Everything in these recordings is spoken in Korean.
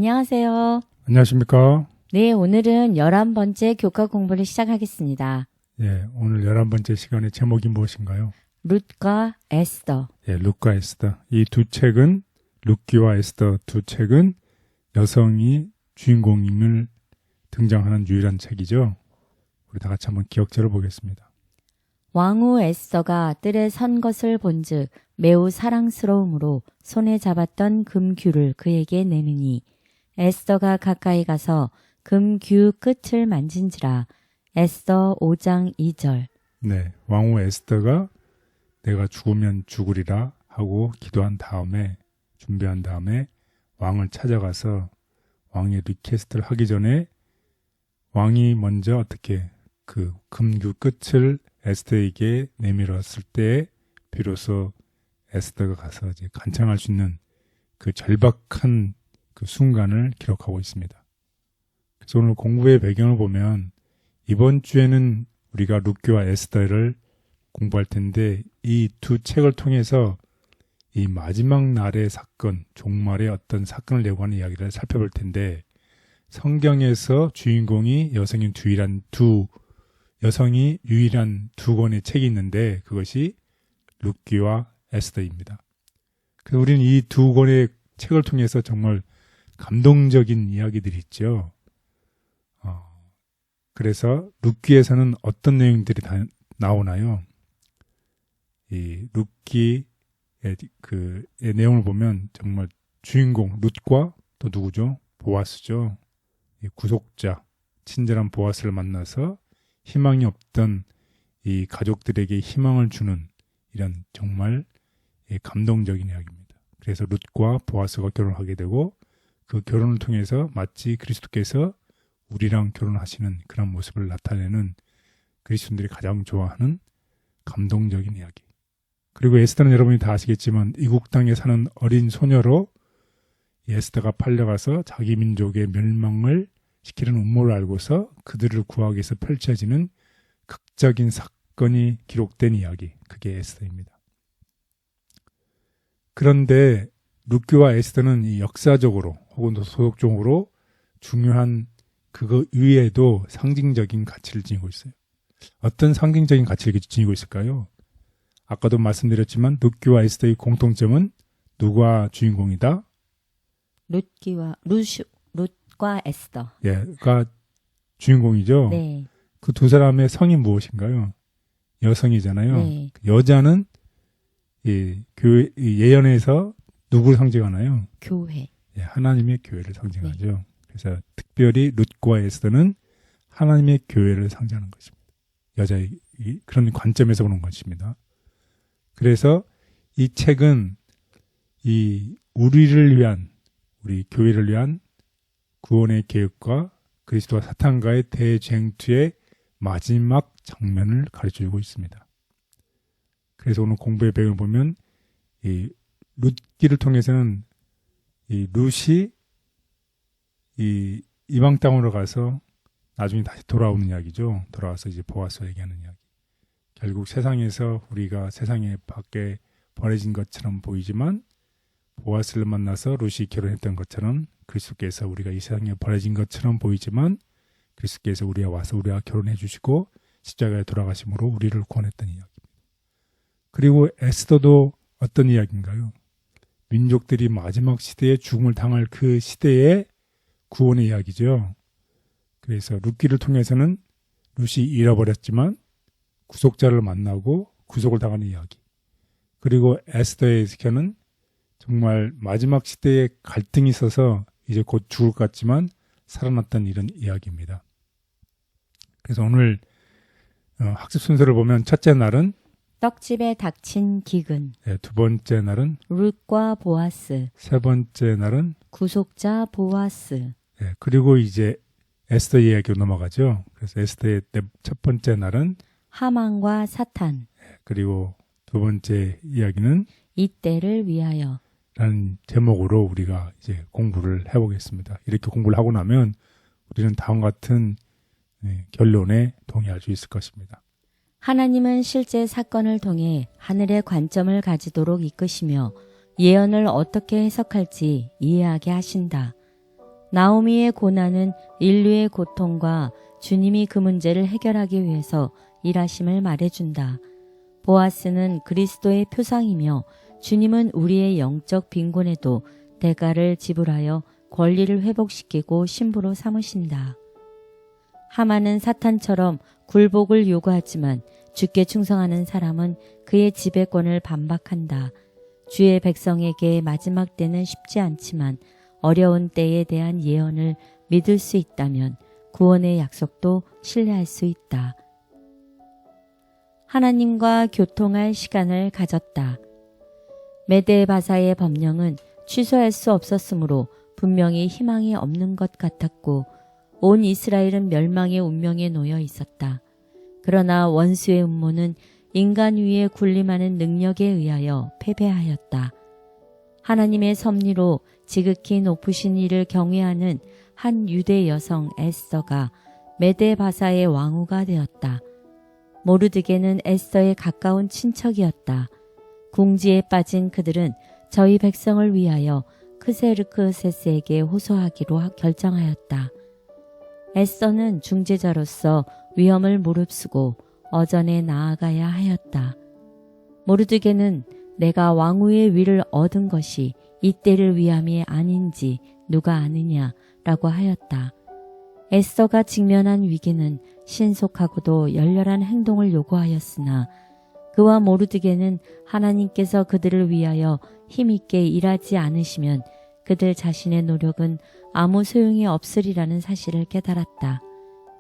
안녕하세요. 안녕하십니까? 네, 오늘은 11번째 교과 공부를 시작하겠습니다. 예, 오늘 11번째 시간의 제목이 무엇인가요? 룻과 에스더. 예, 룻과 에스더. 이 두 책은, 룻기와 에스더 두 책은 여성이 주인공임을 등장하는 유일한 책이죠. 우리 다 같이 한번 기억자를 보겠습니다. 왕후 에스더가 뜰에 선 것을 본즉 매우 사랑스러움으로 손에 잡았던 금규를 그에게 내미니 에스더가 가까이 가서 금규 끝을 만진지라. 에스더 5장 2절. 네, 왕후 에스더가 내가 죽으면 죽으리라 하고 기도한 다음에, 준비한 다음에 왕을 찾아가서 왕의 리퀘스트를 하기 전에 왕이 먼저 어떻게 그 금규 끝을 에스더에게 내밀었을 때 비로소 에스더가 가서 이제 간청할 수 있는 그 절박한 그 순간을 기록하고 있습니다. 그래서 오늘 공부의 배경을 보면 이번 주에는 우리가 룻기와 에스더를 공부할 텐데 이 두 책을 통해서 이 마지막 날의 사건, 종말의 어떤 사건을 내고하는 이야기를 살펴볼 텐데 성경에서 주인공이 여성이 유일한 두 권의 책이 있는데 그것이 룻기와 에스더입니다. 그래서 우리는 이 두 권의 책을 통해서 정말 감동적인 이야기들이 있죠. 그래서 룻기에서는 어떤 내용들이 다 나오나요? 이 룻기의 의 내용을 보면 정말 주인공 룻과 또 누구죠? 보아스죠. 이 구속자, 친절한 보아스를 만나서 희망이 없던 이 가족들에게 희망을 주는 이런 정말 감동적인 이야기입니다. 그래서 룻과 보아스가 결혼하게 되고 그 결혼을 통해서 마치 그리스도께서 우리랑 결혼하시는 그런 모습을 나타내는 그리스도인들이 가장 좋아하는 감동적인 이야기. 그리고 에스더는 여러분이 다 아시겠지만 이국 땅에 사는 어린 소녀로 에스더가 팔려가서 자기 민족의 멸망을 시키는 음모를 알고서 그들을 구하기 위해서 펼쳐지는 극적인 사건이 기록된 이야기. 그게 에스더입니다. 그런데 룻기와 에스더는 이 역사적으로 혹은 또 소속적으로 중요한 그거 위에도 상징적인 가치를 지니고 있어요. 어떤 상징적인 가치를 지니고 있을까요? 아까도 말씀드렸지만 룻기와 에스더의 공통점은 누가 주인공이다? 룻과 에스더. 가 주인공이죠. 네. 그 두 사람의 성이 무엇인가요? 여성이잖아요. 네. 여자는 예언에서 누구를 상징하나요? 교회. 하나님의 교회를 상징하죠. 네. 그래서 특별히 룻과 에스더는 하나님의 교회를 상징하는 것입니다. 여자의 그런 관점에서 보는 것입니다. 그래서 이 책은 우리 교회를 위한 구원의 계획과 그리스도와 사탄과의 대쟁투의 마지막 장면을 가르쳐주고 있습니다. 그래서 오늘 공부의 배경을 보면 이 룻기를 통해서는 이 룻이 이 이방 땅으로 가서 나중에 다시 돌아오는 이야기죠. 돌아와서 이제 보아스와 얘기하는 이야기. 결국 세상에서 우리가 세상에 밖에 버려진 것처럼 보이지만 보아스를 만나서 룻이 결혼했던 것처럼 그리스도께서 우리가 이 세상에 버려진 것처럼 보이지만 그리스도께서 우리와 결혼해 주시고 십자가에 돌아가심으로 우리를 구원했던 이야기입니다. 그리고 에스더도 어떤 이야기인가요? 민족들이 마지막 시대에 죽음을 당할 그 시대의 구원의 이야기죠. 그래서 룻기를 통해서는 룻이 잃어버렸지만 구속자를 만나고 구속을 당하는 이야기. 그리고 에스더에서는 정말 마지막 시대에 갈등이 있어서 이제 곧 죽을 것 같지만 살아났던 이런 이야기입니다. 그래서 오늘 학습 순서를 보면 첫째 날은 떡집에 닥친 기근. 네, 두 번째 날은 룻과 보아스. 세 번째 날은 구속자 보아스. 네, 그리고 이제 에스더 이야기로 넘어가죠. 그래서 에스더의 첫 번째 날은 하만과 사탄. 네, 그리고 두 번째 이야기는 이때를 위하여. 라는 제목으로 우리가 이제 공부를 해보겠습니다. 이렇게 공부를 하고 나면 우리는 다음과 같은 결론에 동의할 수 있을 것입니다. 하나님은 실제 사건을 통해 하늘의 관점을 가지도록 이끄시며 예언을 어떻게 해석할지 이해하게 하신다. 나오미의 고난은 인류의 고통과 주님이 그 문제를 해결하기 위해서 일하심을 말해준다. 보아스는 그리스도의 표상이며 주님은 우리의 영적 빈곤에도 대가를 지불하여 권리를 회복시키고 신부로 삼으신다. 하만은 사탄처럼 굴복을 요구하지만 주께 충성하는 사람은 그의 지배권을 반박한다. 주의 백성에게 마지막 때는 쉽지 않지만 어려운 때에 대한 예언을 믿을 수 있다면 구원의 약속도 신뢰할 수 있다. 하나님과 교통할 시간을 가졌다. 메데바사의 법령은 취소할 수 없었으므로 분명히 희망이 없는 것 같았고 온 이스라엘은 멸망의 운명에 놓여 있었다. 그러나 원수의 음모는 인간 위에 군림하는 능력에 의하여 패배하였다. 하나님의 섭리로 지극히 높으신 이를 경외하는 한 유대 여성 에스더가 메데바사의 왕후가 되었다. 모르드게는 에스더의 가까운 친척이었다. 궁지에 빠진 그들은 저희 백성을 위하여 크세르크세스에게 호소하기로 결정하였다. 에스더는 중재자로서 위험을 무릅쓰고 어전에 나아가야 하였다. 모르드게는 내가 왕후의 위를 얻은 것이 이때를 위함이 아닌지 누가 아느냐라고 하였다. 에스더가 직면한 위기는 신속하고도 열렬한 행동을 요구하였으나 그와 모르드게는 하나님께서 그들을 위하여 힘있게 일하지 않으시면 그들 자신의 노력은 아무 소용이 없으리라는 사실을 깨달았다.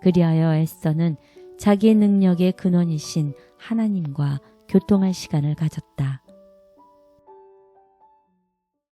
그리하여 에스더는 자기 능력의 근원이신 하나님과 교통할 시간을 가졌다.